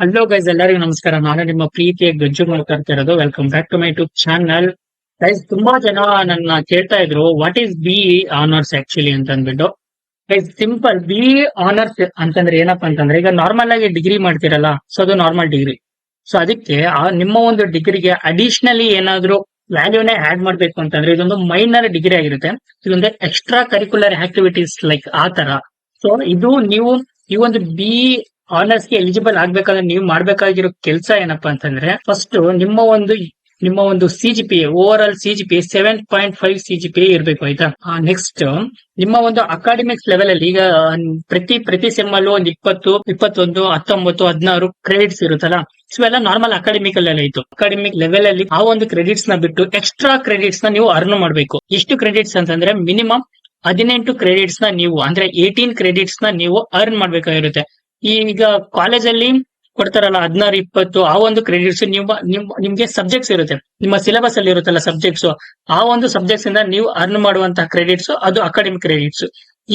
Hello guys, ಎಲ್ಲರಿಗೂ ನಮಸ್ಕಾರ. ನಾನು ನಿಮ್ಮ ಪ್ರೀತಿಯ ಗಜ್ಜು ಮಾತಾಡ್ತಾ ಇರೋದು. Welcome back to my YouTube channel. Guys, ತುಂಬಾ ಜನ ನನ್ನ ಕೇಳ್ತಾ ಇದ್ರು, what is B honours actually ಅಂತ ಅಂದ್ಬಿಟ್ಟು. ಗೈಸ್, ಸಿಂಪಲ್ ಬಿ ಆನರ್ಸ್ ಅಂತಂದ್ರೆ ಏನಪ್ಪಾ ಅಂತಂದ್ರೆ, ಈಗ ನಾರ್ಮಲ್ ಆಗಿ ಡಿಗ್ರಿ ಮಾಡ್ತಿರಲ್ಲ, ಸೊ ಅದು ನಾರ್ಮಲ್ ಡಿಗ್ರಿ. ಸೊ ಅದಕ್ಕೆ ನಿಮ್ಮ ಒಂದು ಡಿಗ್ರಿಗೆ ಅಡಿಷನಲಿ ಏನಾದ್ರು ವ್ಯಾಲ್ಯೂನೇ ಆಡ್ ಮಾಡ್ಬೇಕು ಅಂತಂದ್ರೆ, ಇದೊಂದು ಮೈನರ್ ಡಿಗ್ರಿ ಆಗಿರುತ್ತೆ. ಇದೊಂದು ಎಕ್ಸ್ಟ್ರಾ ಕರಿಕ್ಯುಲರ್ ಆಕ್ಟಿವಿಟೀಸ್ ಲೈಕ್ ಆ ತರ. ಸೊ ಇದು ನೀವು ಈ ಒಂದು ಬಿ ಆನರ್ಸ್ ಗೆ ಎಲಿಜಿಬಲ್ ಆಗ್ಬೇಕಾದ್ರೆ ನೀವು ಮಾಡ್ಬೇಕಾಗಿರೋ ಕೆಲಸ ಏನಪ್ಪಾ ಅಂತಂದ್ರೆ, ಫಸ್ಟ್ ನಿಮ್ಮ ಒಂದು CGPA, over all CGPA 7.5 CGPA ಇರ್ಬೇಕು, ಆಯ್ತಾ. ನೆಕ್ಸ್ಟ್ ನಿಮ್ಮ ಒಂದು ಅಕಾಡೆಮಿಕ್ಸ್ ಲೆವೆಲ್ ಅಲ್ಲಿ ಈಗ ಪ್ರತಿ ಸೆಮ್ ಅಲ್ಲೂ ಒಂದು 20, 21, 19, 16 ಕ್ರೆಡಿಟ್ಸ್ ಇರುತ್ತಲ್ಲ. ಸೊ ಎಲ್ಲ ನಾರ್ಮಲ್ ಅಕಾಡೆಮಿಕ್ ಲೆವೆಲ್ ಇತ್ತು. ಅಕಾಡೆಮಿಕ್ ಲೆವೆಲ್ ಅಲ್ಲಿ ಆ ಒಂದು ಕ್ರೆಡಿಟ್ಸ್ ನ ಬಿಟ್ಟು ಎಕ್ಸ್ಟ್ರಾ ಕ್ರೆಡಿಟ್ಸ್ ನ ನೀವು ಅರ್ನ್ ಮಾಡಬೇಕು. ಎಷ್ಟು ಕ್ರೆಡಿಟ್ಸ್ ಅಂತಂದ್ರೆ ಮಿನಿಮಮ್ 18 ಕ್ರೆಡಿಟ್ಸ್ ನ ನೀವು, ಅಂದ್ರೆ 18 ಕ್ರೆಡಿಟ್ಸ್ ನ ನೀವು ಅರ್ನ್ ಮಾಡ್ಬೇಕಾಗಿರುತ್ತೆ. ಈಗ ಕಾಲೇಜಲ್ಲಿ ಕೊಡ್ತಾರಲ್ಲ 16, 20, ಆ ಒಂದು ಕ್ರೆಡಿಟ್ಸ್ ನಿಮ್ಗೆ ಸಬ್ಜೆಕ್ಟ್ಸ್ ಇರುತ್ತೆ, ನಿಮ್ಮ ಸಿಲೆಬಸ್ ಅಲ್ಲಿ ಇರುತ್ತಲ್ಲ ಸಬ್ಜೆಕ್ಟ್ಸ್, ಆ ಒಂದು ಸಬ್ಜೆಕ್ಟ್ಸ್ ಇಂದ ನೀವು ಅರ್ನ್ ಮಾಡುವಂತಹ ಕ್ರೆಡಿಟ್ಸ್ ಅದು ಅಕಾಡೆಮಿಕ್ ಕ್ರೆಡಿಟ್ಸ್.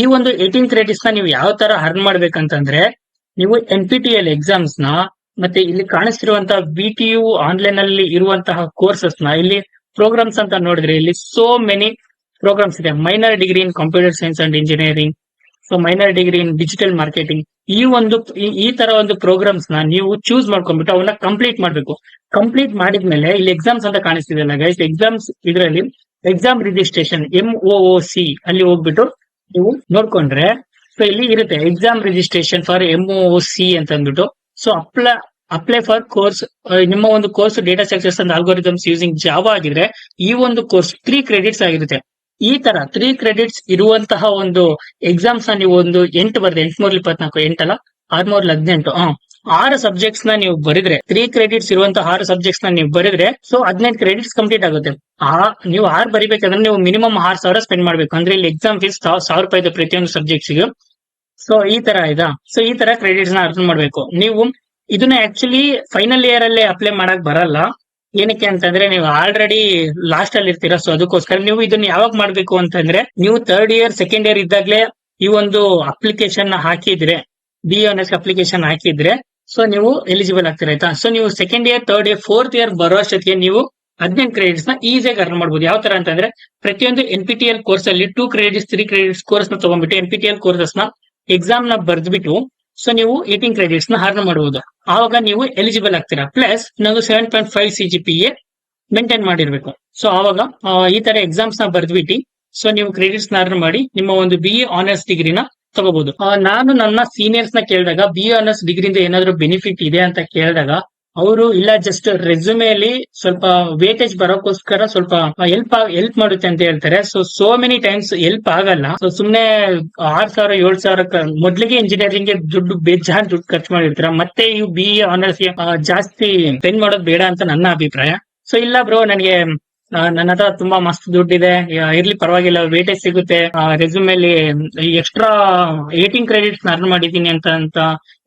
ಈ ಒಂದು 18 ಕ್ರೆಡಿಟ್ಸ್ ನ ನೀವು ಯಾವ ತರ ಅರ್ನ್ ಮಾಡ್ಬೇಕಂತಂದ್ರೆ, ನೀವು NPTEL ಎಕ್ಸಾಮ್ಸ್ ನ ಮತ್ತೆ ಇಲ್ಲಿ ಕಾಣಿಸ್ತಿರುವಂತಹ VTU ಆನ್ಲೈನ್ ಅಲ್ಲಿ ಇರುವಂತಹ ಕೋರ್ಸಸ್ ನ, ಇಲ್ಲಿ ಪ್ರೋಗ್ರಾಮ್ಸ್ ಅಂತ ನೋಡಿದ್ರೆ ಇಲ್ಲಿ ಸೋ ಮೆನಿ ಪ್ರೋಗ್ರಾಮ್ಸ್ ಇದೆ. Minor degree in computer science and engineering, so minor degree in digital marketing, ಈ ತರ ಒಂದು ಪ್ರೋಗ್ರಾಮ್ಸ್ ನ ನೀವು ಚೂಸ್ ಮಾಡ್ಕೊಂಡ್ಬಿಟ್ಟು ಅವನ್ನ ಕಂಪ್ಲೀಟ್ ಮಾಡ್ಬೇಕು. ಕಂಪ್ಲೀಟ್ ಮಾಡಿದ್ಮೇಲೆ ಇಲ್ಲಿ ಎಕ್ಸಾಮ್ಸ್ ಅಂತ ಕಾಣಿಸ್ತಿದೆಯಲ್ಲ ಗೈಸ್, ಎಕ್ಸಾಮ್ಸ್ ಇದರಲ್ಲಿ ಎಕ್ಸಾಮ್ ರಿಜಿಸ್ಟ್ರೇಷನ್ MOOC ಅಲ್ಲಿ ಹೋಗ್ಬಿಟ್ಟು ನೀವು ನೋಡ್ಕೊಂಡ್ರೆ, ಸೊ ಇಲ್ಲಿ ಇರುತ್ತೆ ಎಕ್ಸಾಮ್ ರಿಜಿಸ್ಟ್ರೇಷನ್ ಫಾರ್ MOOC ಅಂತ ಅಂದ್ಬಿಟ್ಟು. ಸೊ ಅಪ್ಲೈ ಫಾರ್ ಕೋರ್ಸ್, ನಿಮ್ಮ ಒಂದು course data structures and algorithms using Java ಆಗಿದ್ರೆ ಈ ಒಂದು ಕೋರ್ಸ್ 3 ಕ್ರೆಡಿಟ್ಸ್ ಆಗಿರುತ್ತೆ. ಈ ತರ 3 ಕ್ರೆಡಿಟ್ಸ್ ಇರುವಂತಹ ಒಂದು ಎಕ್ಸಾಮ್ಸ್ ನ ನೀವು ಒಂದು 8 ಬರ್ದೆ, 824, 8 ಅಲ್ಲ 618, 6 ಸಬ್ಜೆಕ್ಟ್ಸ್ ನ ನೀವು ಬರೆದ್ರೆ, 3 ಕ್ರೆಡಿಟ್ಸ್ ಇರುವಂತಹ 6 ಸಬ್ಜೆಕ್ಟ್ಸ್ ನ ನೀವು ಬರೆದ್ರೆ, ಸೊ 18 ಕ್ರೆಡಿಟ್ಸ್ ಕಂಪ್ಲೀಟ್ ಆಗುತ್ತೆ. ನೀವು 6 ಬರಿಬೇಕಂದ್ರೆ ನೀವು ಮಿನಿಮಮ್ 6,000 ಸ್ಪೆಂಡ್ ಮಾಡ್ಬೇಕು. ಅಂದ್ರೆ ಇಲ್ಲಿ ಎಕ್ಸಾಮ್ ಫೀಸ್ 1,000 ರೂಪಾಯಿ ಇದೆ ಪ್ರತಿಯೊಂದು ಸಬ್ಜೆಕ್ಟ್ಸ್ ಗೆ. ಸೊ ಈ ತರ ಇದಾ, ಸೊ ಈ ತರ ಕ್ರೆಡಿಟ್ಸ್ ನ ಅರ್ನ್ ಮಾಡ್ಬೇಕು. ನೀವು ಇದನ್ನ ಆಕ್ಚುಲಿ ಫೈನಲ್ ಇಯರ್ ಅಲ್ಲೇ ಅಪ್ಲೈ ಮಾಡಕ್ ಬರಲ್ಲ. ಏನಕ್ಕೆ ಅಂತಂದ್ರೆ ನೀವು ಆಲ್ರೆಡಿ ಲಾಸ್ಟ್ ಅಲ್ಲಿ ಇರ್ತೀರಾ. ಸೊ ಅದಕ್ಕೋಸ್ಕರ ನೀವು ಇದನ್ನ ಯಾವಾಗ ಮಾಡ್ಬೇಕು ಅಂತಂದ್ರೆ, ನೀವು 3rd ಇಯರ್ 2nd ಇಯರ್ ಇದ್ದಾಗಲೇ ಈ ಒಂದು ಅಪ್ಲಿಕೇಶನ್ ಹಾಕಿದ್ರೆ, ಬಿ ಆನರ್ಸ್ ಅಪ್ಲಿಕೇಶನ್ ಹಾಕಿದ್ರೆ, ಸೊ ನೀವು ಎಲಿಜಿಬಲ್ ಆಗ್ತೀರಾ, ಆಯ್ತಾ. ಸೊ ನೀವು 2nd year 3rd year 4th year ಬರೋ ಅಷ್ಟೊತ್ತಿಗೆ ನೀವು 18 ಕ್ರೆಡಿಟ್ಸ್ ನ ಈಸಿಯಾಗಿ ಅರ್ನ್ ಮಾಡಬಹುದು. ಯಾವ ತರ ಅಂತಂದ್ರೆ, ಪ್ರತಿಯೊಂದು NPTEL ಕೋರ್ಸ್ ಅಲ್ಲಿ 2 ಕ್ರೆಡಿಟ್ಸ್ 3 ಕ್ರೆಡಿಟ್ಸ್ ಕೋರ್ಸ್ ನ ತಗೊಂಡ್ಬಿಟ್ಟು NPTEL ಕೋರ್ಸಸ್ ನ ಎಕ್ಸಾಮ್ ನ ಬರ್ದ್ಬಿಟ್ಟು, ಸೊ ನೀವು 18 ಕ್ರೆಡಿಟ್ಸ್ ನ ಅರ್ನ್ ಮಾಡಬಹುದು. ಆವಾಗ ನೀವು ಎಲಿಜಿಬಲ್ ಆಗ್ತೀರಾ. ಪ್ಲಸ್ ನಾವು 7.5 CGPA ಮೇಂಟೈನ್ ಮಾಡಿರ್ಬೇಕು. ಸೊ ಆವಾಗ ಈ ತರ ಎಕ್ಸಾಮ್ಸ್ ನ ಬರ್ದ್ಬಿಟ್ಟು, ಸೊ ನೀವು ಕ್ರೆಡಿಟ್ಸ್ ನ ಅರ್ನ್ ಮಾಡಿ ನಿಮ್ಮ ಒಂದು BA ಆನರ್ಸ್ ಡಿಗ್ರಿನ ತಗೋಬಹುದು. ನಾನು ನನ್ನ ಸೀನಿಯರ್ಸ್ ನ ಕೇಳಿದಾಗ BA ಆನರ್ಸ್ ಡಿಗ್ರಿಯಿಂದ ಏನಾದ್ರು ಬೆನಿಫಿಟ್ ಇದೆ ಅಂತ ಕೇಳಿದಾಗ, ಅವರು ಇಲ್ಲ, ಜಸ್ಟ್ ರೆಸ್ಯೂಮೆಯಲ್ಲಿ ಸ್ವಲ್ಪ ವೇಟೇಜ್ ಬರೋಕ್ಕೋಸ್ಕರ ಸ್ವಲ್ಪ ಹೆಲ್ಪ್ ಮಾಡುತ್ತೆ ಅಂತ ಹೇಳ್ತಾರೆ. ಸೋ ಮೆನಿ ಟೈಮ್ಸ್ ಹೆಲ್ಪ್ ಆಗಲ್ಲ. ಸೊ ಸುಮ್ನೆ 6,000 7,000 ಮೊದ್ಲಿಗೆ ಇಂಜಿನಿಯರಿಂಗ್ ಗೆ ಬೇಜಾನ್ ದುಡ್ಡು ಖರ್ಚು ಮಾಡಿರ್ತೀರ, ಮತ್ತೆ ಇವು BA ಆನರ್ಸ್ ಗೆ ಜಾಸ್ತಿ ಸ್ಪೆಂಡ್ ಮಾಡೋದು ಬೇಡ ಅಂತ ನನ್ನ ಅಭಿಪ್ರಾಯ. ಸೊ ಇಲ್ಲ ಬ್ರೋ, ನನಗೆ ನನ್ನ ಹತ್ರ ತುಂಬಾ ಮಸ್ತ್ ದುಡ್ಡಿದೆ, ಇರ್ಲಿ ಪರವಾಗಿಲ್ಲ, ವೇಟೇಜ್ ಸಿಗುತ್ತೆ, ರೆಸ್ಯೂಮೆಲ್ಲಿ ಎಕ್ಸ್ಟ್ರಾ 18 ಕ್ರೆಡಿಟ್ಸ್ ಅರ್ನ್ ಮಾಡಿದೀನಿ ಅಂತ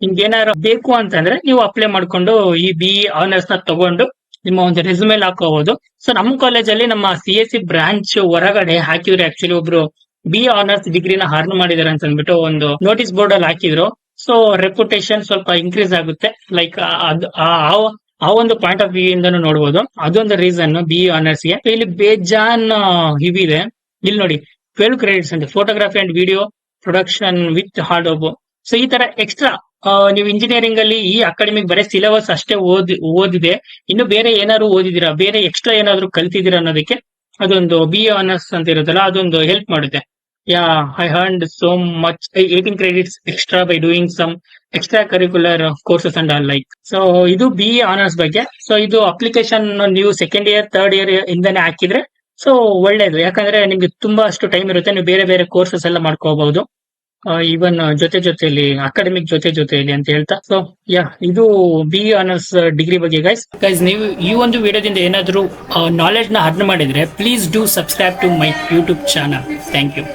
ನಿಮ್ಗೆ ಏನಾದ್ರು ಬೇಕು ಅಂತಂದ್ರೆ ನೀವು ಅಪ್ಲೈ ಮಾಡ್ಕೊಂಡು ಈ BA ಆನರ್ಸ್ ನ ತಗೊಂಡು ನಿಮ್ಮ ಒಂದು ರೆಸ್ಯೂಮೆಲ್ ಹಾಕೋಬಹುದು. ಸೊ ನಮ್ಮ ಕಾಲೇಜಲ್ಲಿ ನಮ್ಮ CSC ಬ್ರಾಂಚ್ ಹೊರಗಡೆ ಹಾಕಿದ್ರು, ಆಕ್ಚುಲಿ ಒಬ್ರು BA ಆನರ್ಸ್ ಡಿಗ್ರಿನ ಅರ್ನ್ ಮಾಡಿದಾರೆ ಅಂತ ಅಂದ್ಬಿಟ್ಟು ಒಂದು ನೋಟಿಸ್ ಬೋರ್ಡ್ ಅಲ್ಲಿ ಹಾಕಿದ್ರು. ಸೊ ರೆಪ್ಯುಟೇಷನ್ ಸ್ವಲ್ಪ ಇನ್ಕ್ರೀಸ್ ಆಗುತ್ತೆ, ಲೈಕ್ ಆ ಒಂದು ಪಾಯಿಂಟ್ ಆಫ್ ವ್ಯೂ ಇಂದನೂ ನೋಡಬಹುದು. ಅದೊಂದು ರೀಸನ್ BA ಆನರ್ಸ್ ಗೆ. ಇಲ್ಲಿ ಬೇಜಾನ್ ಇವಿದೆ. ಇಲ್ಲಿ ನೋಡಿ 12 ಕ್ರೆಡಿಟ್ಸ್ ಅಂತ photography and video production with hard ಓಬೋ. ಸೊ ಈ ತರ ಎಕ್ಸ್ಟ್ರಾ ನೀವು ಇಂಜಿನಿಯರಿಂಗ್ ಅಲ್ಲಿ ಈ ಅಕಾಡೆಮಿಕ್ ಬರೀ ಸಿಲೆಬಸ್ ಅಷ್ಟೇ ಓದಿದೆ, ಇನ್ನು ಬೇರೆ ಏನಾದ್ರು ಓದಿದೀರಾ, ಬೇರೆ ಎಕ್ಸ್ಟ್ರಾ ಏನಾದ್ರು ಕಲ್ತಿದ್ದೀರಾ ಅನ್ನೋದಕ್ಕೆ ಅದೊಂದು BA ಆನರ್ಸ್ ಅಂತ ಇರುತ್ತಲ್ಲ, ಅದೊಂದು ಹೆಲ್ಪ್ ಮಾಡುತ್ತೆ. I earned so much 18 credits extra by doing some extracurricular courses and all like. So ಇದು BA ಆನರ್ಸ್ ಬಗ್ಗೆ. ಸೊ ಇದು ಅಪ್ಲಿಕೇಶನ್ ನೀವು 2nd ಇಯರ್ 3rd ಇಯರ್ ಇಂದಾನೆ ಹಾಕಿದ್ರೆ ಸೊ ಒಳ್ಳೇದು, ಯಾಕಂದ್ರೆ ನಿಮ್ಗೆ ತುಂಬಾ ಅಷ್ಟು ಟೈಮ್ ಇರುತ್ತೆ, ನೀವು ಬೇರೆ ಬೇರೆ ಕೋರ್ಸಸ್ ಎಲ್ಲ ಮಾಡ್ಕೋಬಹುದು, ಈವನ್ ಜೊತೆಯಲ್ಲಿ ಅಕಾಡೆಮಿಕ್ ಜೊತೆಯಲ್ಲಿ ಅಂತ ಹೇಳ್ತಾ. ಸೊ ಇದು BA ಆನರ್ಸ್ ಡಿಗ್ರಿ ಬಗ್ಗೆ ಗೈಸ್. ನೀವು ಈ ಒಂದು ವಿಡಿಯೋದಿಂದ ಏನಾದ್ರು ನಾಲೆಡ್ಜ್ ನ ಅರ್ನ್ ಮಾಡಿದ್ರೆ please do subscribe to my YouTube channel. Thank you.